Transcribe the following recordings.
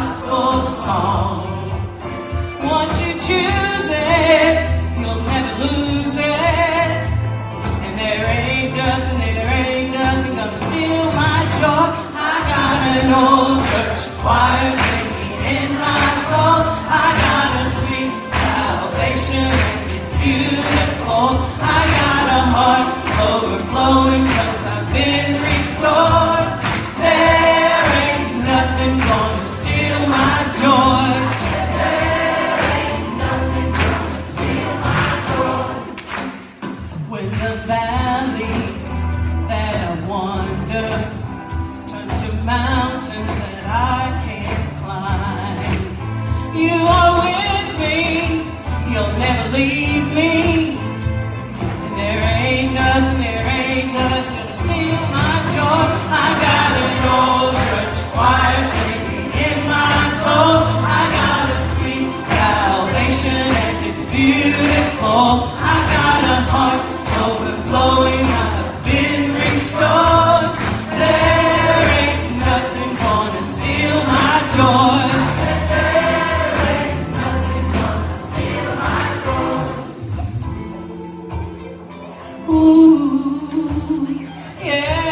gospel song. Once you choose it, you'll never lose it. And there ain't nothing gonna steal my joy. I got an old church choir singing in my soul. I got a sweet salvation and it's beautiful. I got a heart overflowing 'cause I've been restored. There ain't nothing gonna steal my joy. There ain't nothing gonna steal my joy. When the valleys that I wander turn to mountains that I can't climb, you are with me, you'll never leave me. And there ain't nothing gonna steal my joy. I got an old church choir singing in my soul. I got a sweet salvation and it's beautiful. I got a heart overflowing. I've been restored. There ain't nothing gonna steal my joy. There ain't nothing gonna steal my joy. Ooh, yeah.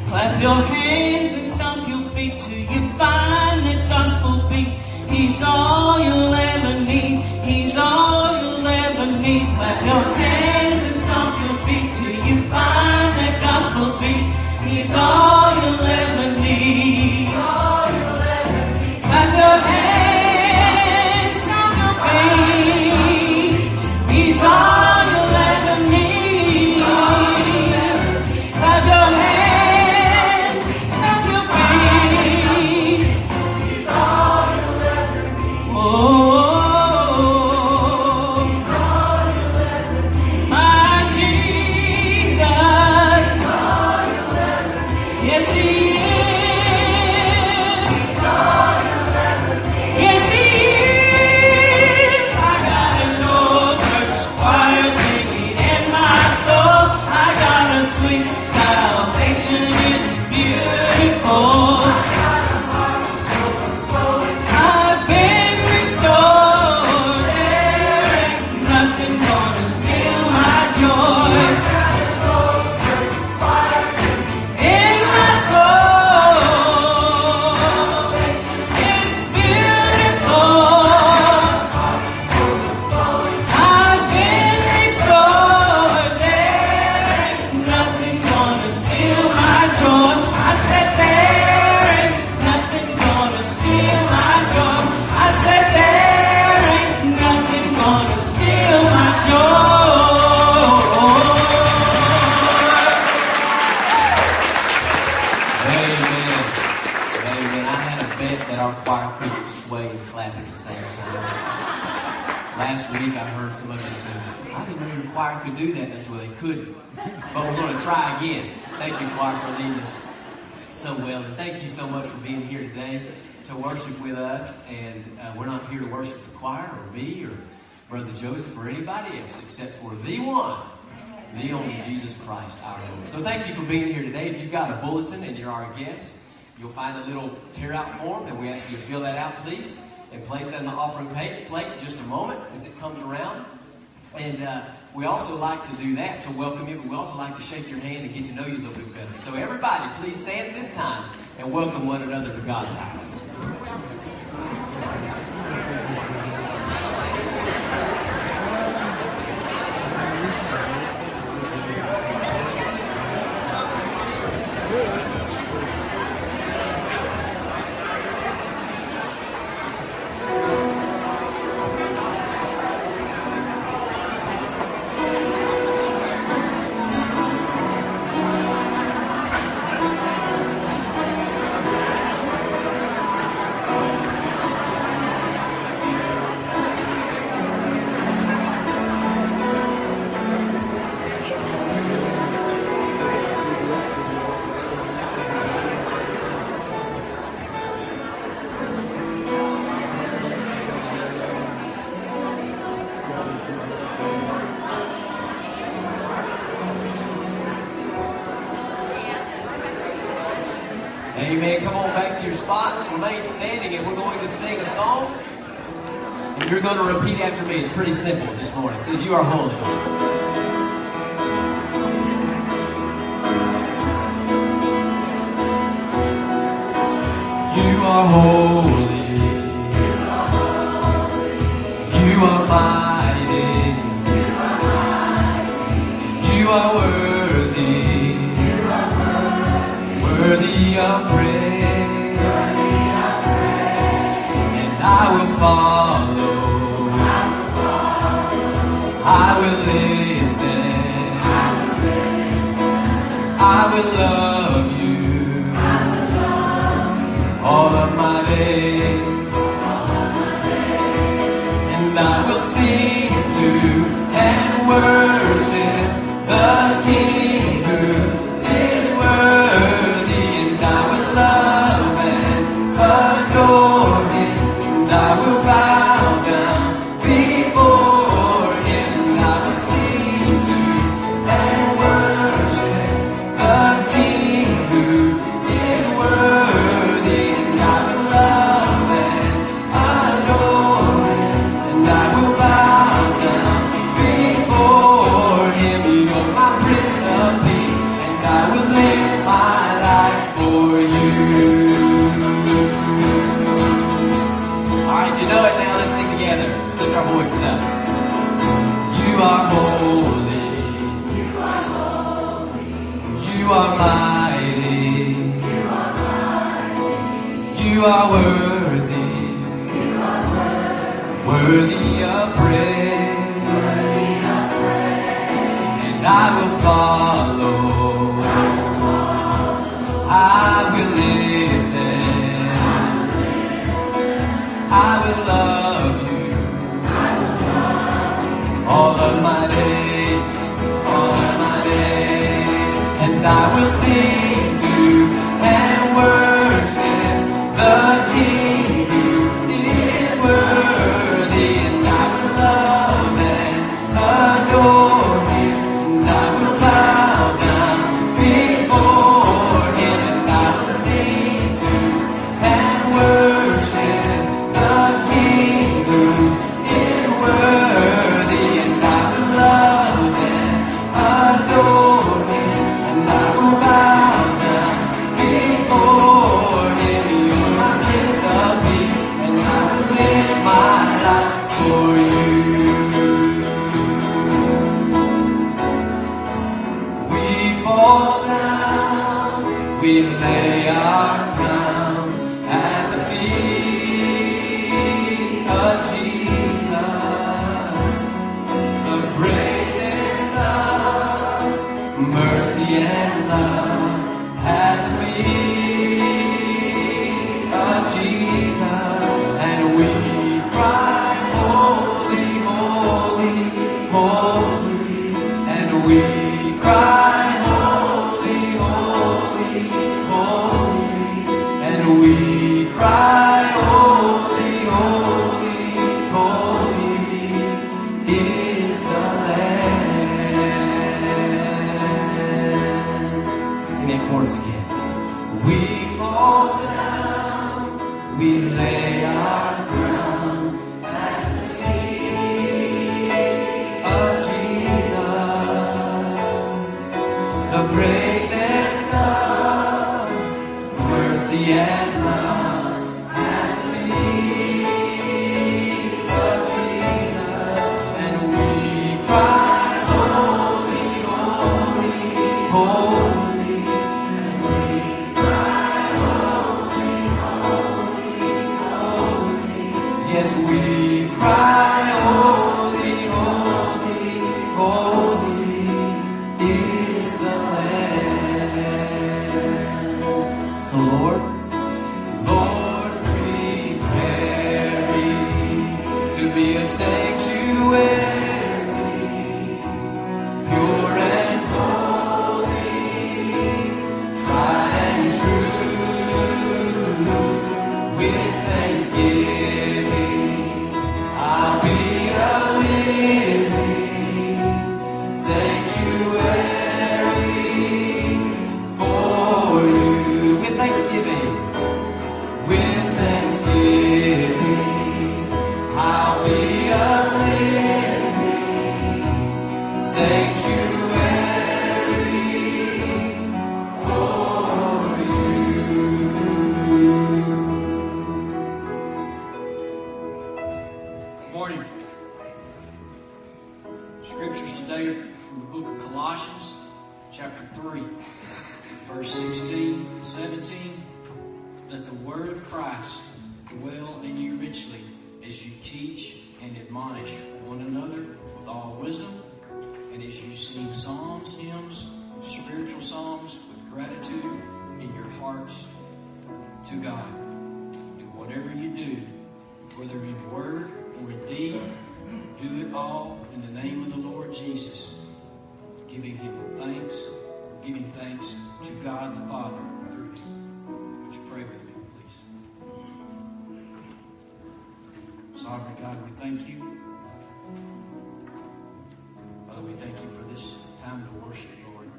Clap your hands and stomp your feet till you find that gospel beat. He's all you'll ever need. He's all you'll ever need. Clap your hands and stomp your feet till you find that gospel beat. He's all you'll ever need. All you'll ever need. Clap your hands, stomp your feet. He's all you'll ever need. Clap your hands, stomp your feet. He's all you'll ever need. Oh, he's all you'll ever need. My Jesus. He's all you'll ever need. Yes, he is. He's all you'll ever need. Yes, he is. I got an old church choir singing in my soul. I got a sweet salvation, it's beautiful. I've been restored. There ain't nothing gonna steal my joy. In my soul, it's beautiful. I've been restored. There ain't nothing gonna steal my joy. I said there ain't nothing gonna steal my joy. I said there ain't nothing gonna steal my joy. Amen. Amen. I had a bet that our choir couldn't sway and clap at the same time. Last week I heard somebody say, I didn't know your choir could do that. That's why they couldn't. But we're going to try again. Thank you, choir, for leading us so well. And thank you so much for being here today to worship with us. And we're not here to worship the choir or me or Brother Joseph or anybody else except for the one, the only Jesus Christ, our Lord. So thank you for being here today. If you've got a bulletin and you're our guest, you'll find a little tear-out form, and we ask you to fill that out, please, and place that in the offering plate in just a moment as it comes around. And we also like to do that to welcome you, but we also like to shake your hand and get to know you a little bit better. So everybody, please stand at this time and welcome one another to God's house. Amen. Come on back to your spots, remain standing, and we're going to sing a song. And you're going to repeat after me. It's pretty simple this morning. It says, "You are holy." You are holy. You are mighty. You are worthy. Worthy of praise. And I will follow. I will listen. I will love you all of my days. And I will sing to and worship the King who is worthy. And I will love and adore him. And I will bow down before him. And I will sing to and worship the King who is worthy. And I will love and adore him. And I will bow down before him. You're my Prince of Peace, and I will live my life for you. All right, you know it now. Let's sing together. Let's lift our voices up. You are holy. You are mighty. You are worthy. Worthy of praise. And I will follow. I will listen. I will love you all of my days, all of my days. And I will sing to and worship the King who is worthy. And I will love and adore him. And I will bow down before him. And I will sing to and worship the King who is worthy. And I will love and adore him. And I will bow down before him. You're my Prince of Peace, and I will live my life for you. We fall down, we lay our crowns at the feet of Jesus. The greatness of mercy and love at the feet of Jesus. And we cry, holy, holy, holy. And we cry, holy, holy, holy. And we cry, holy, holy, holy is the Lamb. Sing that chorus again. We fall down, we lay our crowns at the feet of Jesus. The greatness of mercy and love at the feet of Jesus. And we cry, holy, holy, holy. And we cry, holy, holy, holy. Yes, we cry, holy, holy, holy is the Lamb. So Lord, Lord, prepare me to be a sanctuary, pure and holy Colossians chapter 3, verse 16 and 17. Let the word of Christ dwell in you richly as you teach and admonish one another with all wisdom, and as you sing psalms, hymns, spiritual songs with gratitude in your hearts to God. Do whatever you do, whether in word or in deed, do it all in the name of the Lord Jesus, giving thanks to God the Father through him. Would you pray with me, please? Sovereign God, we thank you. Father, we thank you for this time to worship, Lord.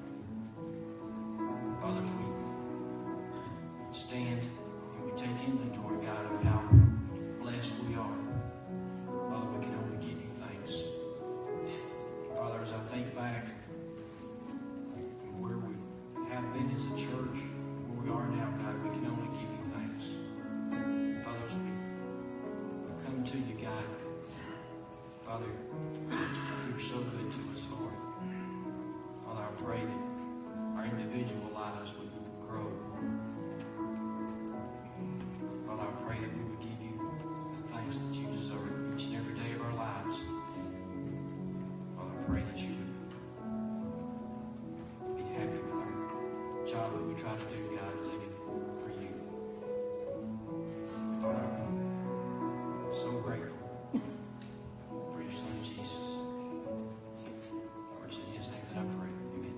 Father, as we stand and we take inventory, God, of how blessed we are, Father, we can only give you thanks. Father, as I think back from where we have been as a church, where we are now, God, we can only give you thanks. Father, as we come to you, God, Father, you're so good to us, Lord. Father, I pray that our individual lives would grow. Father, I pray that we would give you the thanks that you deserve each and every day of our lives. Father, I pray that you would be happy with our job that we try to do, God, living for you. Father, I'm so grateful for your Son, Jesus. For it's in his name that I pray. Amen.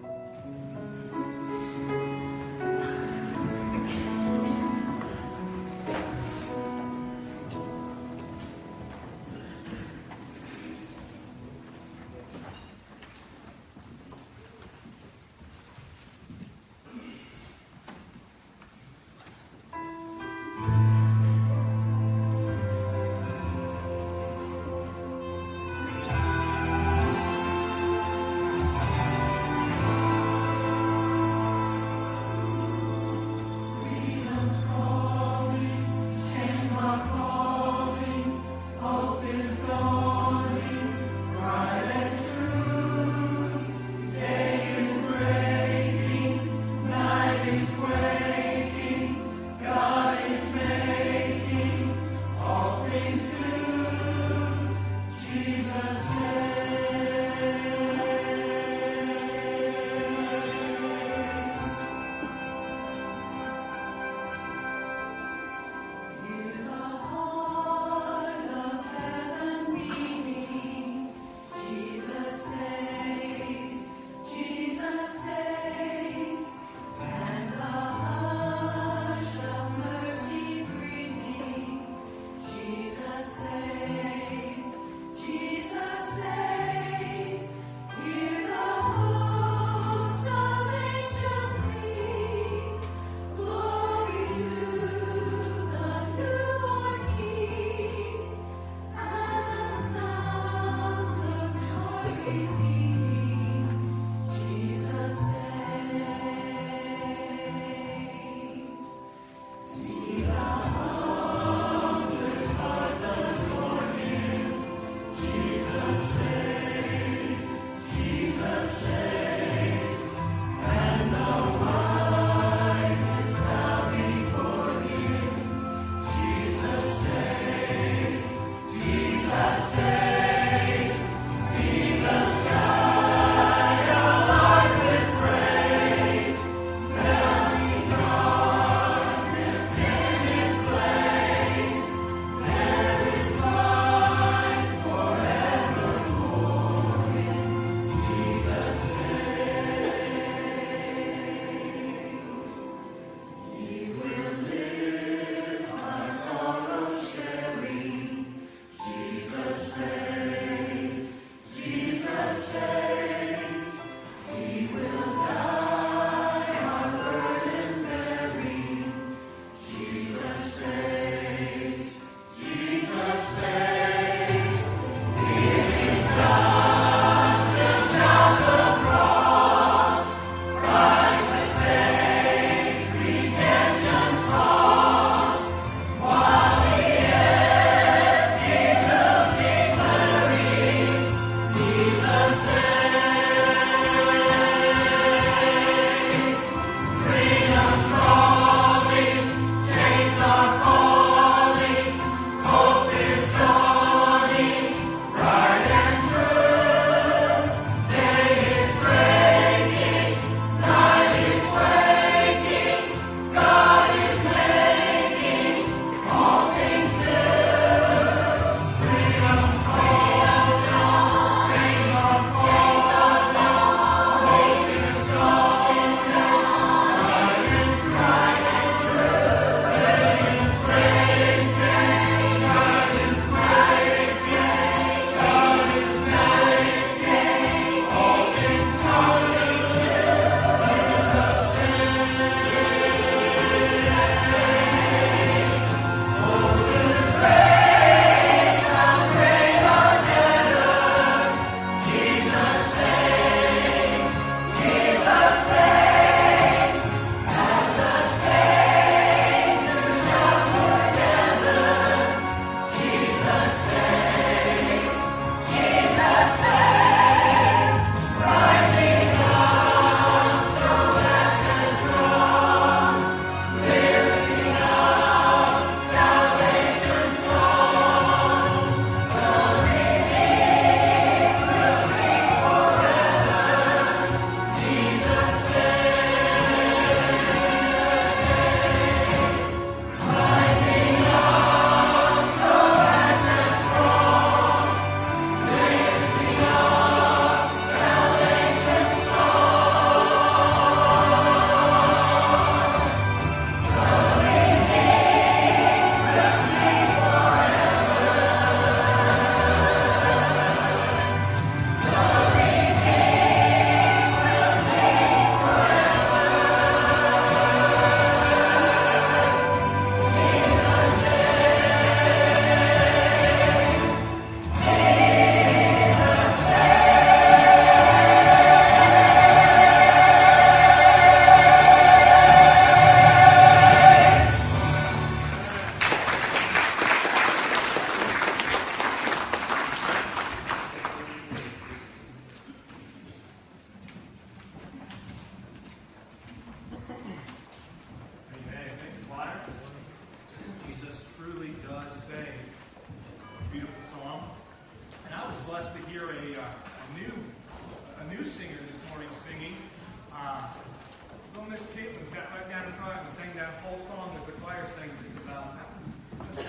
that whole song that the choir sang just about, that was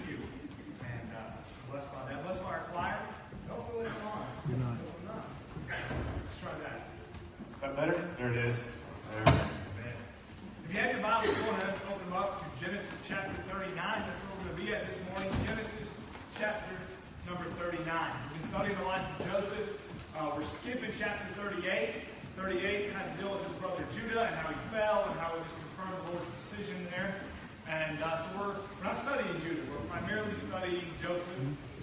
cute. And blessed by that. Blessed by our choir. Don't feel it on. You're not. Let's try that. Is that better? There it is. There. If you have your Bible, go ahead and open them up to Genesis chapter 39. That's where we're going to be at this morning. Genesis chapter number 39. We've been studying the life of Joseph. We're skipping chapter 38. 38 has to deal with his brother Judah and how he fell and how it just confirmed the Lord's decision there. And so we're not studying Judah. We're primarily studying Joseph.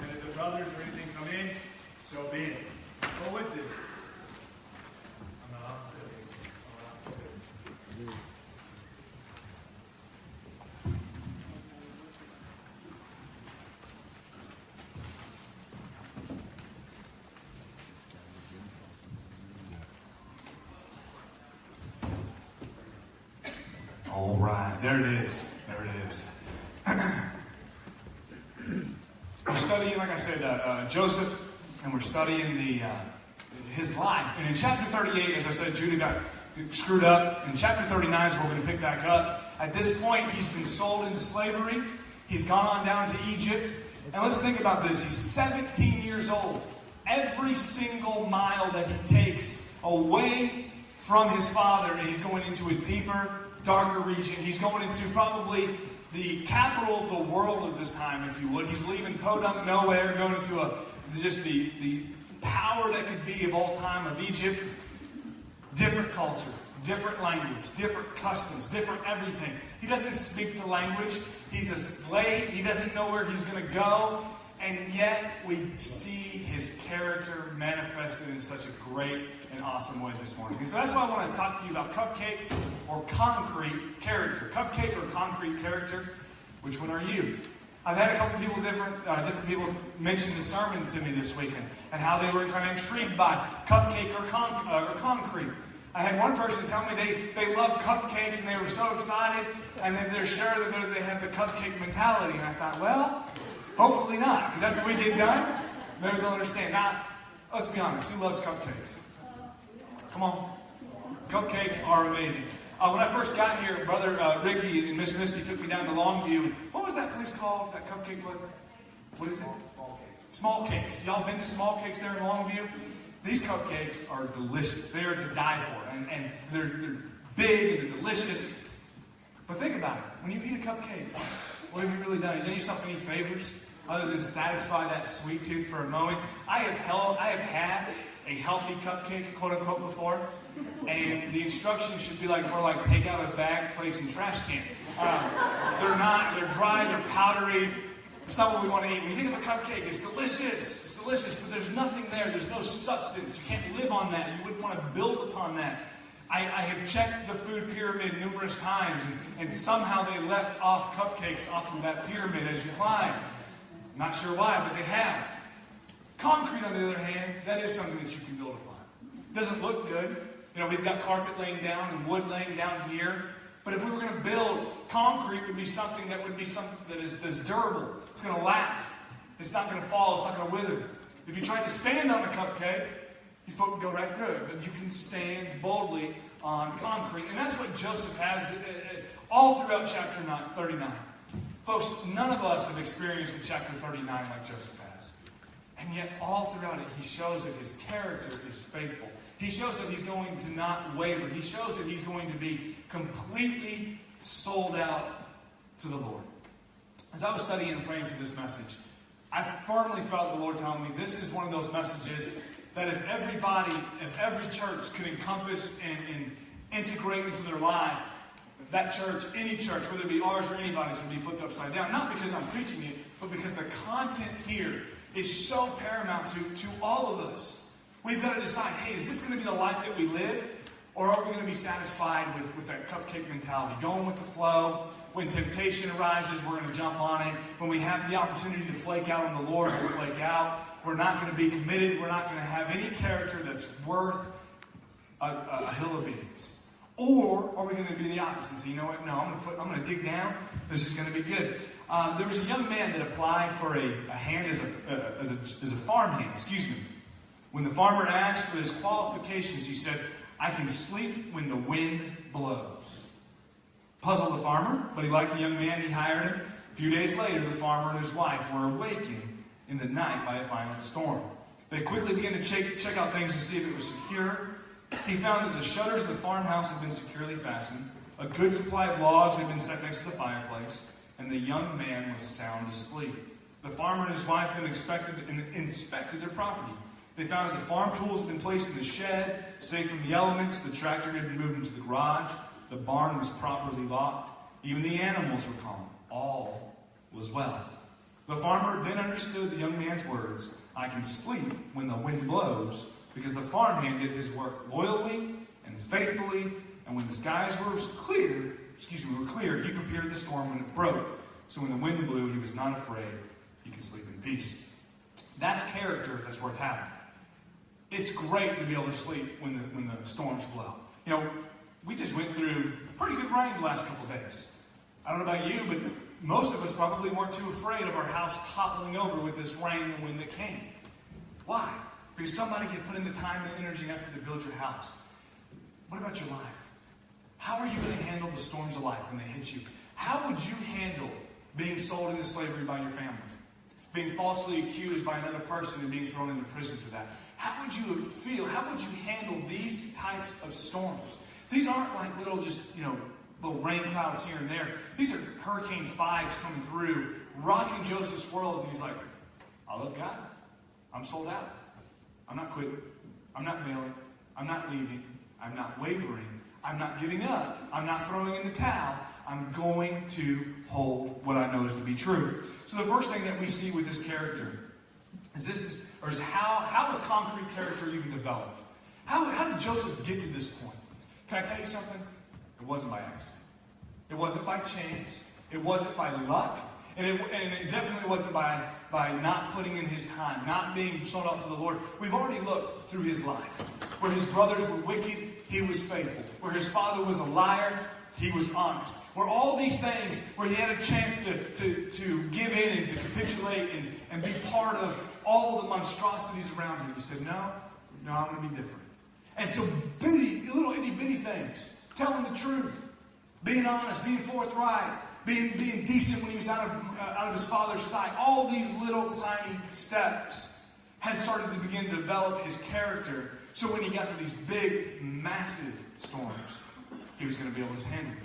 And if the brothers or anything come in, so be it. Go with this. I'm not studying. All right, there it is. There it is. We're studying, like I said, Joseph, and we're studying his life. And in chapter 38, as I said, Judah got screwed up. In chapter 39 is where we're going to pick back up. At this point, he's been sold into slavery. He's gone on down to Egypt. And let's think about this. He's 17 years old. Every single mile that he takes away from his father, and he's going into a deeper, darker region. He's going into probably the capital of the world at this time, if you would. He's leaving podunk nowhere, going into just the power that could be of all time of Egypt. Different culture, different language, different customs, different everything. He doesn't speak the language. He's a slave. He doesn't know where he's going to go. And yet we see his character manifested in such a great and awesome way this morning. And so that's why I want to talk to you about cupcake or concrete character. Cupcake or concrete character. Which one are you? I've had a couple people, different people mention the sermon to me this weekend and how they were kind of intrigued by cupcake or concrete. I had one person tell me they love cupcakes and they were so excited, and then they're sure that they have the cupcake mentality. And I thought, well, hopefully not, because after we get done, maybe they'll understand. Now, let's be honest, who loves cupcakes? Come on. Cupcakes are amazing. When I first got here, Brother Ricky and Miss Misty took me down to Longview. What was that place called, that cupcake place? What is it? Small Cakes. Y'all been to Small Cakes there in Longview? These cupcakes are delicious. They are to die for. And they're big and they're delicious. But think about it. When you eat a cupcake, what have you really done? You done yourself any favors other than satisfy that sweet tooth for a moment? I have had a healthy cupcake, quote unquote, before. And the instructions should be more like take out a bag, place in trash can. They're dry, they're powdery. It's not what we want to eat. When you think of a cupcake, it's delicious, but there's nothing there. There's no substance. You can't live on that. You wouldn't want to build upon that. I have checked the food pyramid numerous times, and somehow they left off cupcakes off of that pyramid as you climb. Not sure why, but they have. Concrete, on the other hand, that is something that you can build upon. It doesn't look good. We've got carpet laying down and wood laying down here. But if we were going to build, concrete would be something that is durable. It's going to last. It's not going to fall. It's not going to wither. If you tried to stand on a cupcake, your foot would go right through it. But you can stand boldly on concrete. And that's what Joseph has all throughout chapter 39. Folks, none of us have experienced in chapter 39 like Joseph has. And yet all throughout it, he shows that his character is faithful. He shows that he's going to not waver. He shows that he's going to be completely sold out to the Lord. As I was studying and praying for this message, I firmly felt the Lord telling me this is one of those messages that if every church could encompass and integrate into their life, that church, any church, whether it be ours or anybody's, would be flipped upside down. Not because I'm preaching it, but because the content here is so paramount to all of us. We've got to decide, hey, is this going to be the life that we live? Or are we going to be satisfied with that cupcake mentality? Going with the flow. When temptation arises, we're going to jump on it. When we have the opportunity to flake out on the Lord, we'll flake out. We're not going to be committed. We're not going to have any character that's worth a hill of beans. Or are we going to do the opposite? So you know what? No, I'm going to dig down. This is going to be good. There was a young man that applied for a hand as a farmhand. Excuse me. When the farmer asked for his qualifications, he said, "I can sleep when the wind blows." Puzzled the farmer, but he liked the young man. He hired him. A few days later, the farmer and his wife were awakened in the night by a violent storm. They quickly began to check out things to see if it was secure. He found that the shutters of the farmhouse had been securely fastened. A good supply of logs had been set next to the fireplace, and the young man was sound asleep. The farmer and his wife then inspected their property. They found that the farm tools had been placed in the shed, safe from the elements. The tractor had been moved into the garage. The barn was properly locked. Even the animals were calm. All was well. The farmer then understood the young man's words. I can sleep when the wind blows, because the farmhand did his work loyally and faithfully, and when the skies were clear, he prepared the storm when it broke. So when the wind blew, he was not afraid. He could sleep in peace. That's character that's worth having. It's great to be able to sleep when the storms blow. You know, we just went through pretty good rain the last couple of days. I don't know about you, but most of us probably weren't too afraid of our house toppling over with this rain and wind that came. Why? Because somebody had put in the time and energy and effort to build your house. What about your life? How are you going to handle the storms of life when they hit you? How would you handle being sold into slavery by your family? Being falsely accused by another person and being thrown into prison for that? How would you feel? How would you handle these types of storms? These aren't like little little rain clouds here and there. These are Hurricane 5s coming through, rocking Joseph's world, and he's like, I love God. I'm sold out. I'm not quitting. I'm not bailing. I'm not leaving. I'm not wavering. I'm not giving up. I'm not throwing in the towel. I'm going to hold what I know is to be true. So the first thing that we see with this character is how is concrete character even developed? How did Joseph get to this point? Can I tell you something? It wasn't by accident. It wasn't by chance. It wasn't by luck. And it definitely wasn't by not putting in his time, not being sold out to the Lord. We've already looked through his life. Where his brothers were wicked, he was faithful. Where his father was a liar, he was honest. Where all these things, where he had a chance to give in and to capitulate and be part of all the monstrosities around him, he said, no, I'm going to be different. And so little itty bitty things, telling the truth, being honest, being forthright, being decent when he was out of his father's sight. All these little tiny steps had started to begin to develop his character. So when he got to these big, massive storms, he was going to be able to handle it.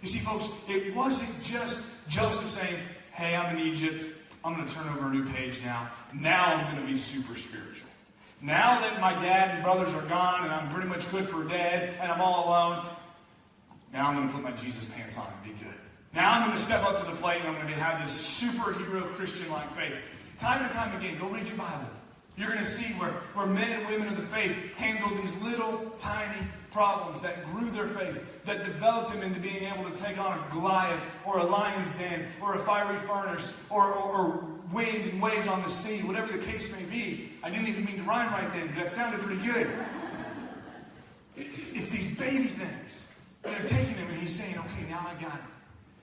You see, folks, it wasn't just Joseph saying, hey, I'm in Egypt. I'm going to turn over a new page now. Now I'm going to be super spiritual. Now that my dad and brothers are gone and I'm pretty much good for dead and I'm all alone, now I'm going to put my Jesus pants on and be good. Now I'm going to step up to the plate and I'm going to have this superhero Christian-like faith. Time and time again, go read your Bible. You're going to see where men and women of the faith handled these little tiny problems that grew their faith, that developed them into being able to take on a Goliath or a lion's den or a fiery furnace or wind and waves on the sea, whatever the case may be. I didn't even mean to rhyme right then, but that sounded pretty good. It's these baby things. And they're taking him and he's saying, okay, now I got it.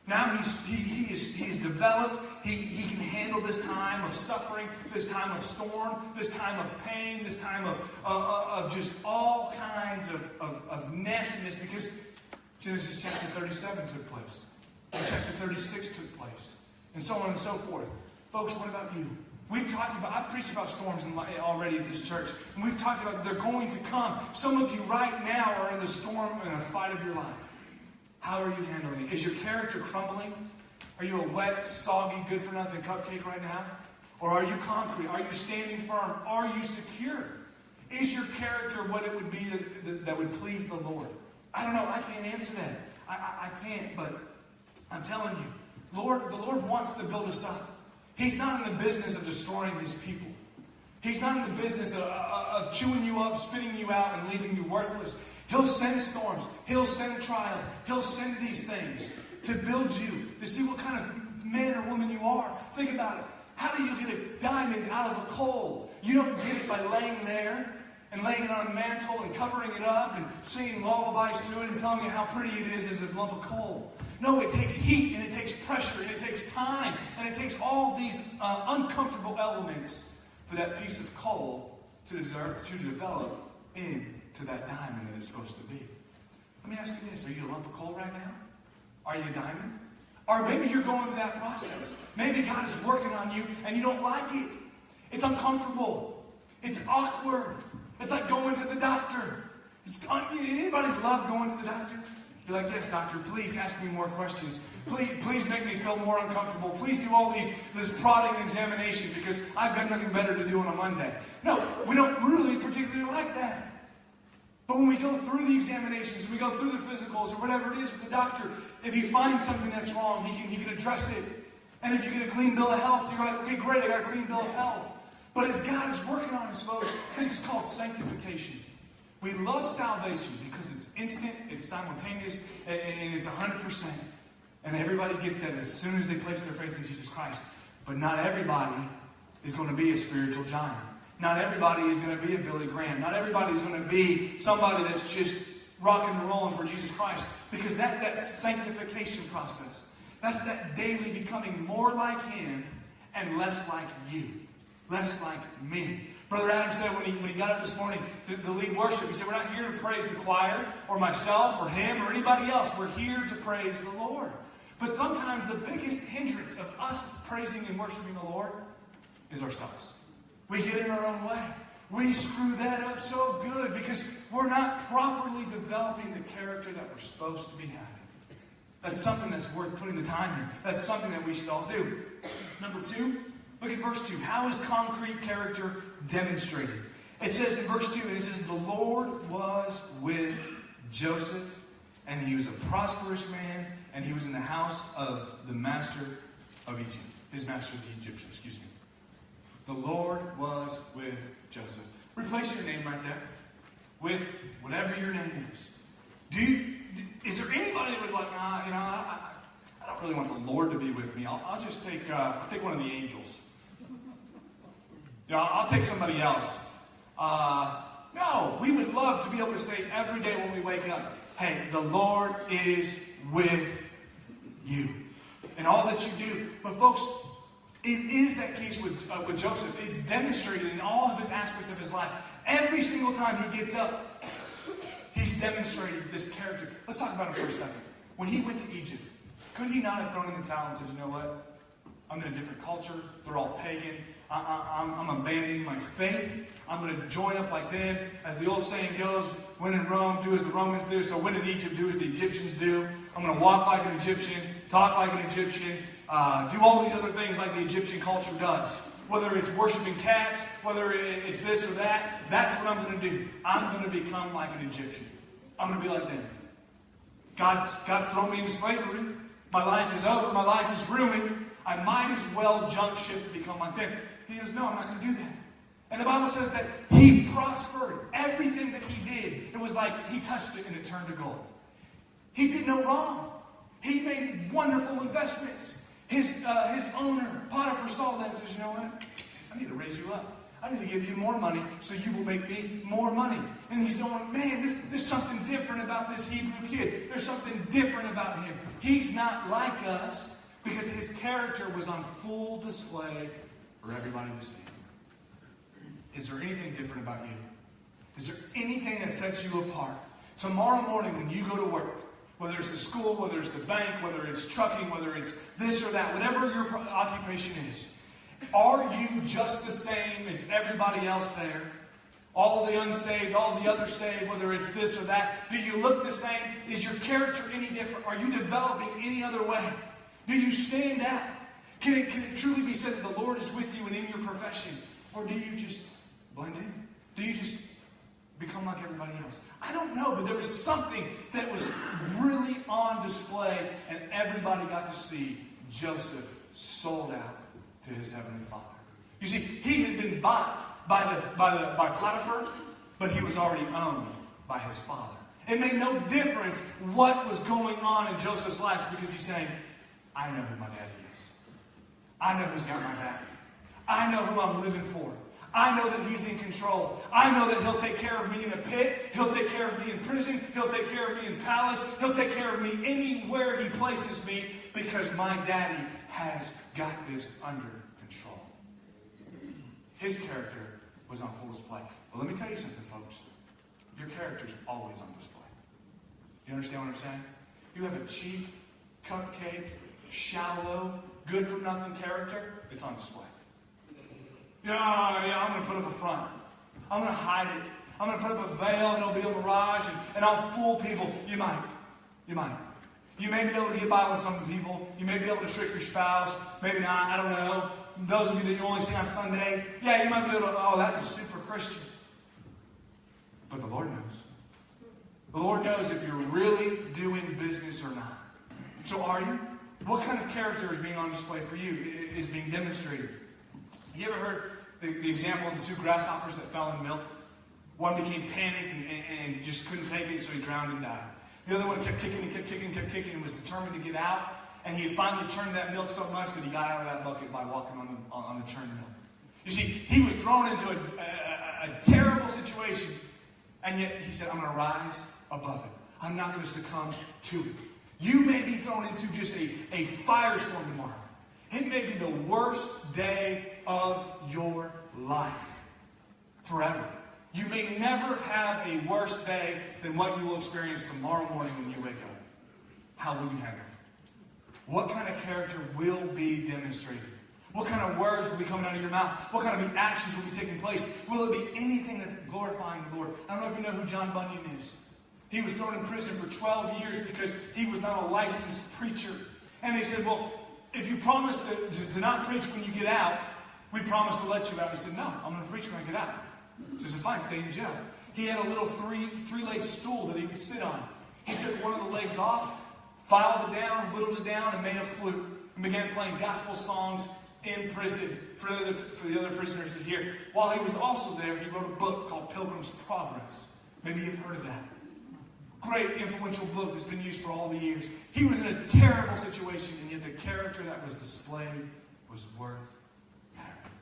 Now he's developed. He can handle this time of suffering, this time of storm, this time of pain, this time of just all kinds of nastiness, because Genesis chapter 37 took place. And chapter 36 took place. And so on and so forth. Folks, what about you? I've preached about storms already at this church. And we've talked about they're going to come. Some of you right now are in the storm in a fight of your life. How are you handling it? Is your character crumbling? Are you a wet, soggy, good-for-nothing cupcake right now? Or are you concrete? Are you standing firm? Are you secure? Is your character what it would be that would please the Lord? I don't know. I can't answer that. I can't, but I'm telling you, the Lord wants to build us up. He's not in the business of destroying his people. He's not in the business of chewing you up, spitting you out, and leaving you worthless. He'll send storms. He'll send trials. He'll send these things to build you, to see what kind of man or woman you are. Think about it. How do you get a diamond out of a coal? You don't get it by laying there and laying it on a mantle and covering it up and singing lullabies to it and telling you how pretty it is as a lump of coal. No, it takes heat and it takes pressure and it takes time and it takes all these uncomfortable elements for that piece of coal to develop into that diamond that it's supposed to be. Let me ask you this. Are you a lump of coal right now? Are you a diamond? Or maybe you're going through that process. Maybe God is working on you and you don't like it. It's uncomfortable. It's awkward. It's like going to the doctor. Anybody love going to the doctor? You're like, yes, doctor, please ask me more questions. Please make me feel more uncomfortable. Please do all this prodding and examination because I've got nothing better to do on a Monday. No, we don't really particularly like that. But when we go through the examinations, we go through the physicals, or whatever it is with the doctor, if he finds something that's wrong, he can address it. And if you get a clean bill of health, you're like, okay, great, I got a clean bill of health. But as God is working on us, folks, this is called sanctification. We love salvation because it's instant, it's simultaneous, and it's 100%. And everybody gets that as soon as they place their faith in Jesus Christ. But not everybody is going to be a spiritual giant. Not everybody is going to be a Billy Graham. Not everybody is going to be somebody that's just rocking and rolling for Jesus Christ. Because that's that sanctification process. That's that daily becoming more like Him and less like you. Less like me. Brother Adam said when he got up this morning to lead worship, he said, we're not here to praise the choir or myself or him or anybody else. We're here to praise the Lord. But sometimes the biggest hindrance of us praising and worshiping the Lord is ourselves. We get in our own way. We screw that up so good because we're not properly developing the character that we're supposed to be having. That's something that's worth putting the time in. That's something that we should all do. Number 2, look at verse 2. How is concrete character demonstrated? It says in verse 2, it says, the Lord was with Joseph, and he was a prosperous man, and he was in the house of the master of Egypt. His master of the Egyptians, excuse me. The Lord was with Joseph. Replace your name right there with whatever your name is. Is there anybody that was like, I don't really want the Lord to be with me. I'll just take one of the angels. I'll take somebody else. No, we would love to be able to say every day when we wake up, hey, the Lord is with you. And all that you do. But folks, it is that case with Joseph. It's demonstrated in all of his aspects of his life. Every single time he gets up, he's demonstrated this character. Let's talk about it for a second. When he went to Egypt, could he not have thrown in the towel and said, you know what? I'm in a different culture. They're all pagan. I'm abandoning my faith. I'm going to join up like them. As the old saying goes, when in Rome, do as the Romans do. So when in Egypt, do as the Egyptians do. I'm going to walk like an Egyptian, talk like an Egyptian, do all these other things like the Egyptian culture does. Whether it's worshiping cats, whether it's this or that, that's what I'm going to do. I'm going to become like an Egyptian. I'm going to be like them. God's thrown me into slavery. My life is over. My life is ruined. I might as well jump ship and become like them. He goes, no, I'm not going to do that. And the Bible says that he prospered. Everything that he did, it was like he touched it and it turned to gold. He did no wrong. He made wonderful investments. His owner, Potiphar, saw that and says, you know what? I need to raise you up. I need to give you more money so you will make me more money. And he's going, man, there's something different about this Hebrew kid. There's something different about him. He's not like us because his character was on full display for everybody to see. Is there anything different about you? Is there anything that sets you apart? Tomorrow morning when you go to work, whether it's the school, whether it's the bank, whether it's trucking, whether it's this or that, whatever your occupation is, are you just the same as everybody else there? All the unsaved, all the other saved, whether it's this or that. Do you look the same? Is your character any different? Are you developing any other way? Do you stand out? Can it truly be said that the Lord is with you and in your profession? Or do you just blend in? Do you just become like everybody else? I don't know, but there was something that was really on display, and everybody got to see Joseph sold out to his heavenly Father. You see, he had been bought by Potiphar, but he was already owned by his father. It made no difference what was going on in Joseph's life because he's saying, I know who my daddy is. I know who's got my back. I know who I'm living for. I know that he's in control. I know that he'll take care of me in a pit. He'll take care of me in prison. He'll take care of me in palace. He'll take care of me anywhere he places me because my daddy has got this under control. His character was on full display. But let me tell you something, folks. Your character's always on display. You understand what I'm saying? You have a cheap, cupcake, shallow, good-for-nothing character, it's on display. Yeah, I'm going to put up a front. I'm going to hide it. I'm going to put up a veil, and it'll be a mirage, and I'll fool people. You might. You may be able to get by with some people. You may be able to trick your spouse. Maybe not. I don't know. Those of you that you only see on Sunday, yeah, you might be able to, oh, that's a super Christian. But the Lord knows. The Lord knows if you're really doing business or not. So are you? What kind of character is being on display for you, is being demonstrated? You ever heard the example of the 2 grasshoppers that fell in milk? One became panicked and just couldn't take it, so he drowned and died. The other one kept kicking and was determined to get out. And he had finally churned that milk so much that he got out of that bucket by walking on the churned milk. You see, he was thrown into a terrible situation. And yet he said, I'm going to rise above it. I'm not going to succumb to it. You may be thrown into just a firestorm tomorrow. It may be the worst day of your life. Forever. You may never have a worse day than what you will experience tomorrow morning when you wake up. How will you handle it? What kind of character will be demonstrated? What kind of words will be coming out of your mouth? What kind of actions will be taking place? Will it be anything that's glorifying the Lord? I don't know if you know who John Bunyan is. He was thrown in prison for 12 years because he was not a licensed preacher. And they said, well, if you promise to not preach when you get out, we promise to let you out. He said, no, I'm going to preach when I get out. So he said, fine, stay in jail. He had a little three-legged stool that he would sit on. He took one of the legs off, filed it down, whittled it down, and made a flute, and began playing gospel songs in prison for the other prisoners to hear. While he was also there, he wrote a book called Pilgrim's Progress. Maybe you've heard of that. Great, influential book that's been used for all the years. He was in a terrible situation, and yet the character that was displayed was worth having.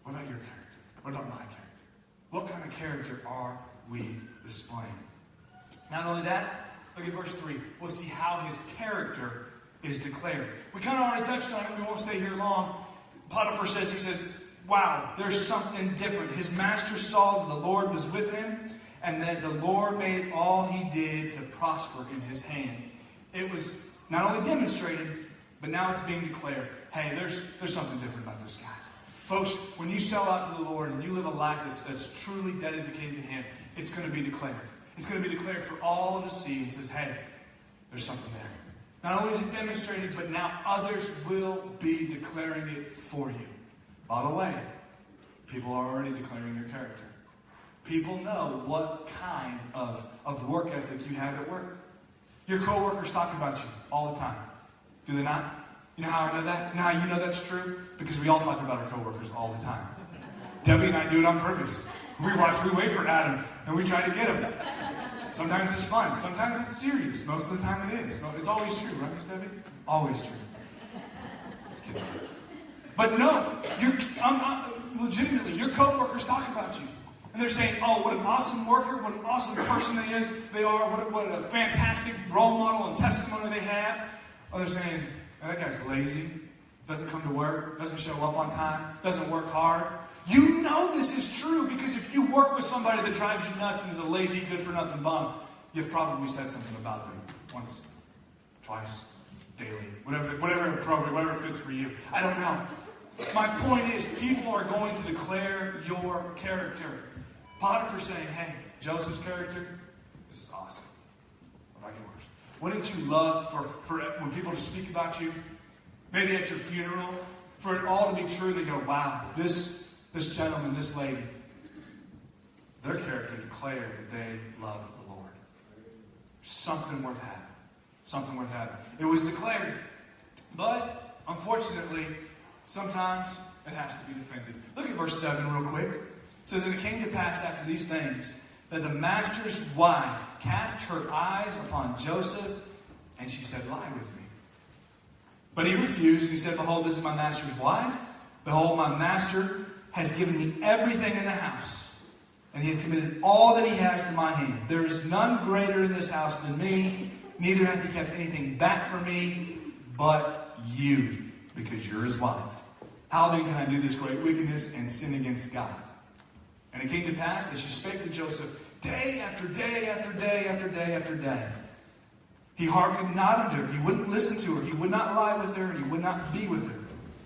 What about your character? What about my character? What kind of character are we displaying? Not only that, look at verse 3. We'll see how his character is declared. We kind of already touched on it. We won't stay here long. Potiphar says, wow, there's something different. His master saw that the Lord was with him, and that the Lord made all he did to prosper in his hand. It was not only demonstrated, but now it's being declared. Hey, there's something different about this guy. Folks, when you sell out to the Lord and you live a life that's truly dedicated to him, it's going to be declared. It's going to be declared for all to see. It says, hey, there's something there. Not only is it demonstrated, but now others will be declaring it for you. By the way, people are already declaring your character. People know what kind of work ethic you have at work. Your coworkers talk about you all the time. Do they not? You know how I know that? You know how you know that's true? Because we all talk about our coworkers all the time. Debbie and I do it on purpose. We wait for Adam, and we try to get him. Sometimes it's fun. Sometimes it's serious. Most of the time it is. It's always true, right, Miss Debbie? Always true. Just kidding. But no, legitimately, your coworkers talk about you. And they're saying, oh, what an awesome worker, what an awesome person they are, what a fantastic role model and testimony they have. Or they're saying, oh, that guy's lazy, doesn't come to work, doesn't show up on time, doesn't work hard. You know this is true because if you work with somebody that drives you nuts and is a lazy, good-for-nothing bum, you've probably said something about them once, twice, daily, whatever appropriate, whatever fits for you. I don't know. My point is, people are going to declare your character. Potiphar saying, hey, Joseph's character, this is awesome. What about yours? Wouldn't you love for when people to speak about you? Maybe at your funeral, for it all to be true, they go, wow, this gentleman, this lady, their character declared that they love the Lord. Something worth having. Something worth having. It was declared. But, unfortunately, sometimes it has to be defended. Look at verse 7 real quick. It says, and it came to pass after these things that the master's wife cast her eyes upon Joseph, and she said, lie with me. But he refused, and he said, behold, this is my master's wife. Behold, my master has given me everything in the house, and he hath committed all that he has to my hand. There is none greater in this house than me, neither hath he kept anything back from me, but you, because you're his wife. How then can I do this great wickedness and sin against God? And it came to pass that she spake to Joseph day after day after day after day after day. He hearkened not unto her. He wouldn't listen to her. He would not lie with her, and he would not be with her.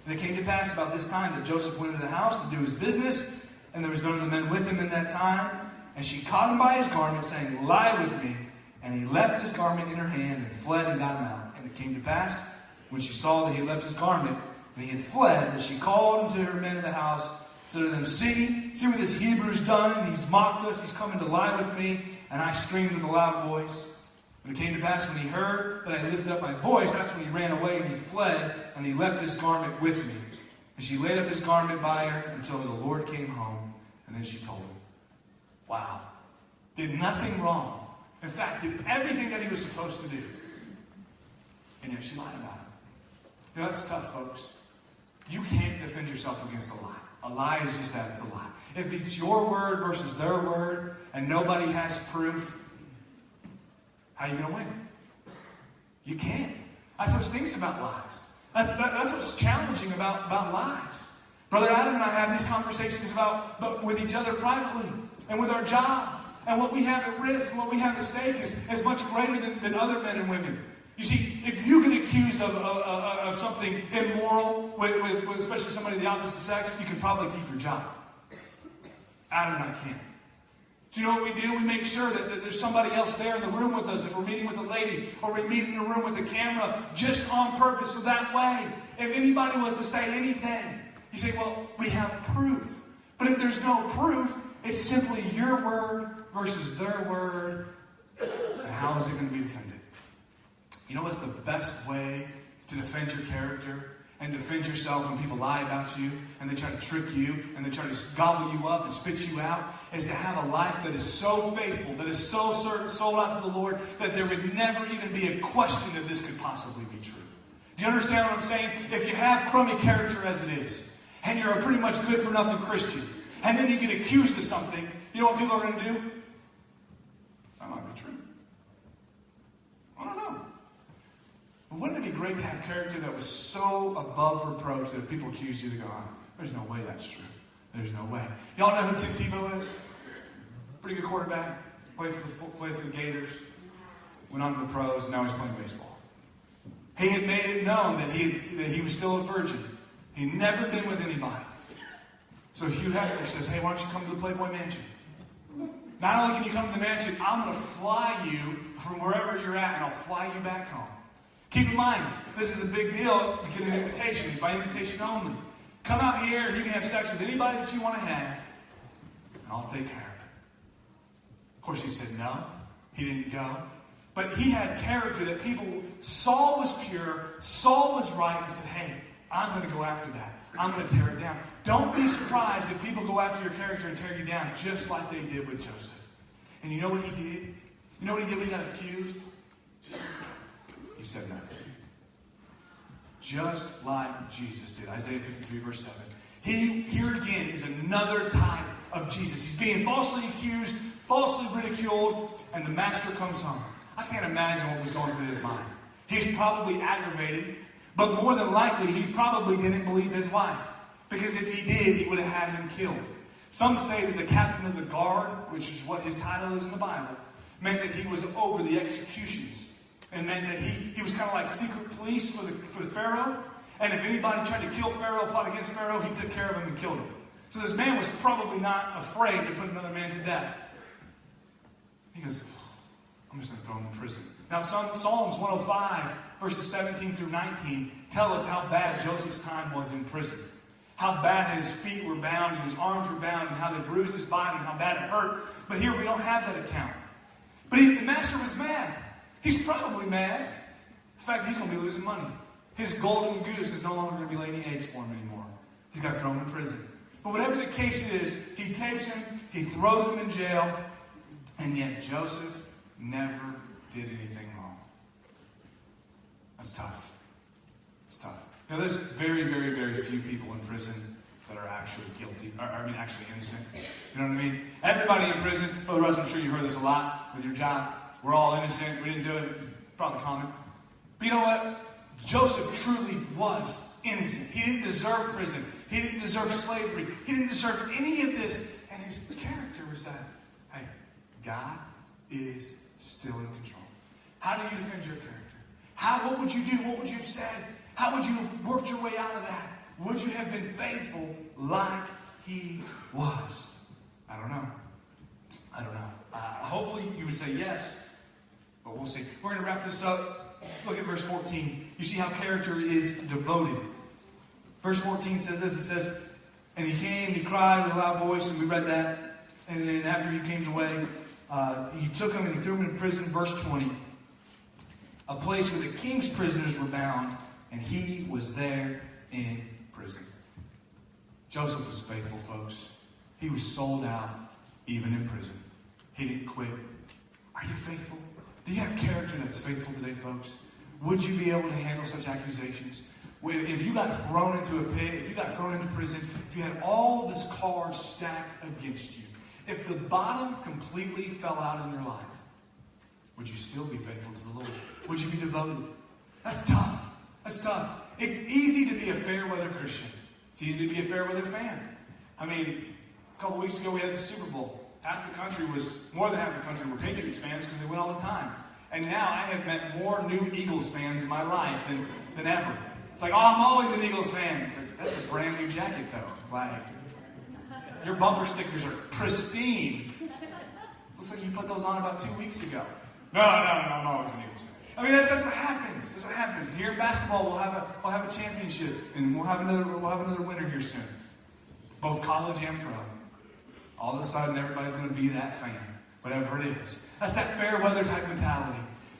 And it came to pass about this time that Joseph went into the house to do his business, and there was none of the men with him in that time. And she caught him by his garment, saying, Lie with me. And he left his garment in her hand, and fled and got him out. And it came to pass, when she saw that he had left his garment, and he had fled, that she called unto her men of the house, said to them, See what this Hebrew's done. He's mocked us. He's coming to lie with me. And I screamed with a loud voice. And it came to pass when he heard that I lifted up my voice, that's when he ran away and he fled, and he left his garment with me. And she laid up his garment by her until the Lord came home, and then she told him. Wow. Did nothing wrong. In fact, did everything that he was supposed to do. And yet she lied about him. You know, that's tough, folks. You can't defend yourself against a lie. A lie is just that, it's a lie. If it's your word versus their word, and nobody has proof, how are you going to win? You can't. That's what stinks about lies. That's what's challenging about lies. Brother Adam and I have these conversations but with each other privately and with our job. And what we have at risk and what we have at stake is much greater than other men and women. You see, if you get accused of something immoral with especially somebody of the opposite sex, you can probably keep your job. Adam and I can't. Do you know what we do? We make sure that there's somebody else there in the room with us if we're meeting with a lady or we meet in a room with a camera just on purpose. So that way, if anybody was to say anything, you say, well, we have proof. But if there's no proof, it's simply your word versus their word. And how is it going to be defended? You know what's the best way to defend your character and defend yourself when people lie about you and they try to trick you and they try to gobble you up and spit you out, is to have a life that is so faithful, that is so certain, sold out to the Lord, that there would never even be a question that this could possibly be true. Do you understand what I'm saying? If you have crummy character as it is, and you're a pretty much good-for-nothing Christian, and then you get accused of something, you know what people are going to do? That might be true. I don't know. But wouldn't it be great to have character that was so above reproach that if people accused you, they go, there's no way that's true. There's no way. Y'all know who Tim Tebow is? Pretty good quarterback. Played for the Gators. Went on to the pros, and now he's playing baseball. He had made it known that he was still a virgin. He'd never been with anybody. So Hugh Hefner says, hey, why don't you come to the Playboy Mansion? Not only can you come to the mansion, I'm going to fly you from wherever you're at, and I'll fly you back home. Keep in mind, this is a big deal to get an invitation. It's by invitation only. Come out here and you can have sex with anybody that you want to have, and I'll take care of it. Of course, he said no. He didn't go. But he had character that people saw was pure, saw was right, and said, hey, I'm going to go after that. I'm going to tear it down. Don't be surprised if people go after your character and tear you down, just like they did with Joseph. And you know what he did? You know what he did when he got accused? He said nothing. Just like Jesus did. Isaiah 53, verse 7. Here again is another type of Jesus. He's being falsely accused, falsely ridiculed, and the master comes home. I can't imagine what was going through his mind. He's probably aggravated, but more than likely, he probably didn't believe his wife. Because if he did, he would have had him killed. Some say that the captain of the guard, which is what his title is in the Bible, meant that he was over the executions. And meant that he was kind of like secret police for the Pharaoh. And if anybody tried to kill Pharaoh, plot against Pharaoh, he took care of him and killed him. So this man was probably not afraid to put another man to death. He goes, I'm just going to throw him in prison. Now Psalms 105, verses 17 through 19, tell us how bad Joseph's time was in prison. How bad his feet were bound and his arms were bound and how they bruised his body and how bad it hurt. But here we don't have that account. But the master was mad. He's probably mad. In fact, he's going to be losing money. His golden goose is no longer going to be laying eggs for him anymore. He's got to throw him in prison. But whatever the case is, he takes him, he throws him in jail, and yet Joseph never did anything wrong. That's tough. It's tough. Now, there's very, very, very few people in prison that are actually guilty, actually innocent. You know what I mean? Everybody in prison, Brother Russ, I'm sure you heard this a lot with your job. We're all innocent. We didn't do it. It's probably common. But you know what? Joseph truly was innocent. He didn't deserve prison. He didn't deserve slavery. He didn't deserve any of this. And his character was that, hey, God is still in control. How do you defend your character? What would you do? What would you have said? How would you have worked your way out of that? Would you have been faithful like he was? I don't know. Hopefully you would say yes, but we'll see. We're going to wrap this up. Look at verse 14. You see how character is devoted. Verse 14 says this. It says, and he came, he cried with a loud voice, and we read that. And then after he came away, he took him and he threw him in prison. Verse 20. A place where the king's prisoners were bound, and he was there in prison. Joseph was faithful, folks. He was sold out even in prison. He didn't quit. Are you faithful? Do you have character that's faithful today, folks? Would you be able to handle such accusations? If you got thrown into a pit, if you got thrown into prison, if you had all this cards stacked against you, if the bottom completely fell out in your life, would you still be faithful to the Lord? Would you be devoted? That's tough. That's tough. It's easy to be a fair weather Christian. It's easy to be a fair weather fan. I mean, a couple weeks ago we had the Super Bowl. More than half the country were Patriots fans because they win all the time. And now I have met more new Eagles fans in my life than ever. It's like, oh, I'm always an Eagles fan. It's like, that's a brand new jacket, though. Like, your bumper stickers are pristine. Looks like you put those on about 2 weeks ago. No, I'm always an Eagles fan. I mean, that's what happens. That's what happens. Here in basketball, we'll have a championship, and we'll have another winner here soon. Both college and pro. All of a sudden, everybody's going to be that fan, whatever it is. That's that fair weather type mentality.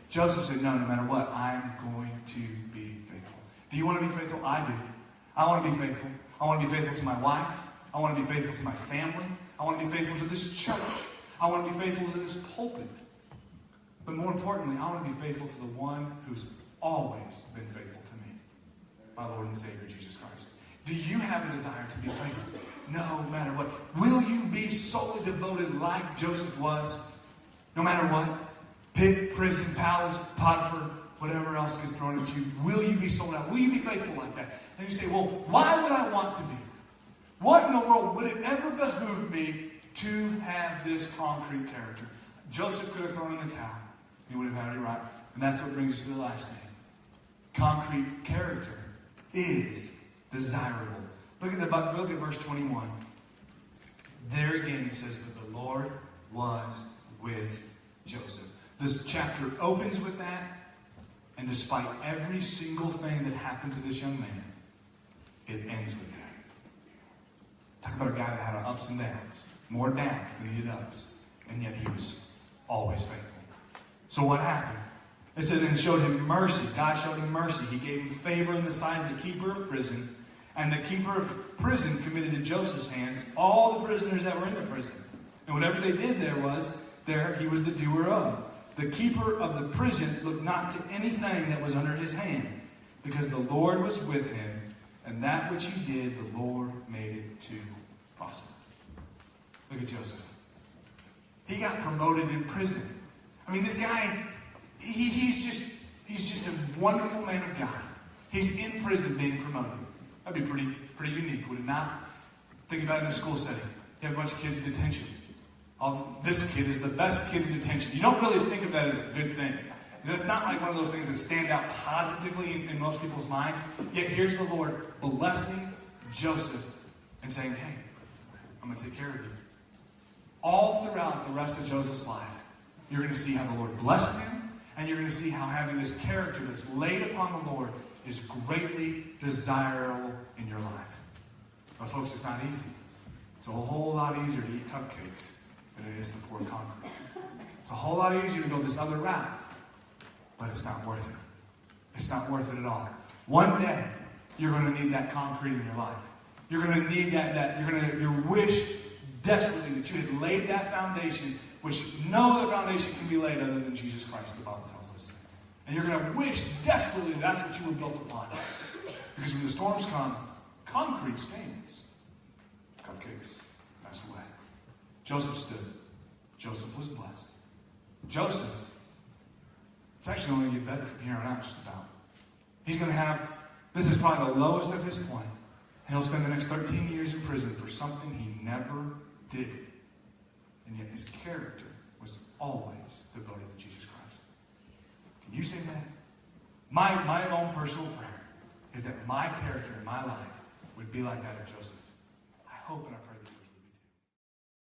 Joseph said, no matter what, I'm going to be faithful. Do you want to be faithful? I do. I want to be faithful. I want to be faithful to my wife. I want to be faithful to my family. I want to be faithful to this church. I want to be faithful to this pulpit. But more importantly, I want to be faithful to the one who's always been faithful to me, my Lord and Savior, Jesus Christ. Do you have a desire to be faithful? No matter what. Will you be solely devoted like Joseph was? No matter what? Pit, prison, palace, Potiphar, whatever else gets thrown at you. Will you be sold out? Will you be faithful like that? And you say, well, why would I want to be? What in the world would it ever behoove me to have this concrete character? Joseph could have thrown in the towel. He would have had it right. And that's what brings us to the last thing. Concrete character is desirable. Look at verse 21. There again it says, but the Lord was with Joseph. This chapter opens with that, and despite every single thing that happened to this young man, it ends with that. Talk about a guy that had ups and downs. More downs than he did ups. And yet he was always faithful. So what happened? It said, and showed him mercy. God showed him mercy. He gave him favor in the sight of the keeper of prison. And the keeper of prison committed to Joseph's hands all the prisoners that were in the prison. And whatever they did there he was the doer of. The keeper of the prison looked not to anything that was under his hand, because the Lord was with him, and that which he did, the Lord made it to prosper. Look at Joseph. He got promoted in prison. I mean, this guy, he's just a wonderful man of God. He's in prison being promoted. That'd be pretty unique, would it not? Think about it in a school setting. You have a bunch of kids in detention. This kid is the best kid in detention. You don't really think of that as a good thing. It's not like one of those things that stand out positively in most people's minds. Yet here's the Lord blessing Joseph and saying, hey, I'm going to take care of you. All throughout the rest of Joseph's life, you're going to see how the Lord blessed him, and you're going to see how having this character that's laid upon the Lord is greatly desirable in your life. But folks, it's not easy. It's a whole lot easier to eat cupcakes than it is to pour concrete. It's a whole lot easier to go this other route, but it's not worth it. It's not worth it at all. One day, you're going to need that concrete in your life. You're going to need that you wish desperately that you had laid that foundation, which no other foundation can be laid other than Jesus Christ, the Bible tells us. And you're going to wish desperately that's what you were built upon. Because when the storms come, concrete stands. Cupcakes pass away. Joseph stood. Joseph was blessed. Joseph, it's actually only going to get better from here on out just about. He's going to have, this is probably the lowest of his point. And he'll spend the next 13 years in prison for something he never did. And yet his character was always devoted to Jesus Christ. you say that? My own personal prayer is that my character in my life would be like that of Joseph. I hope and I pray.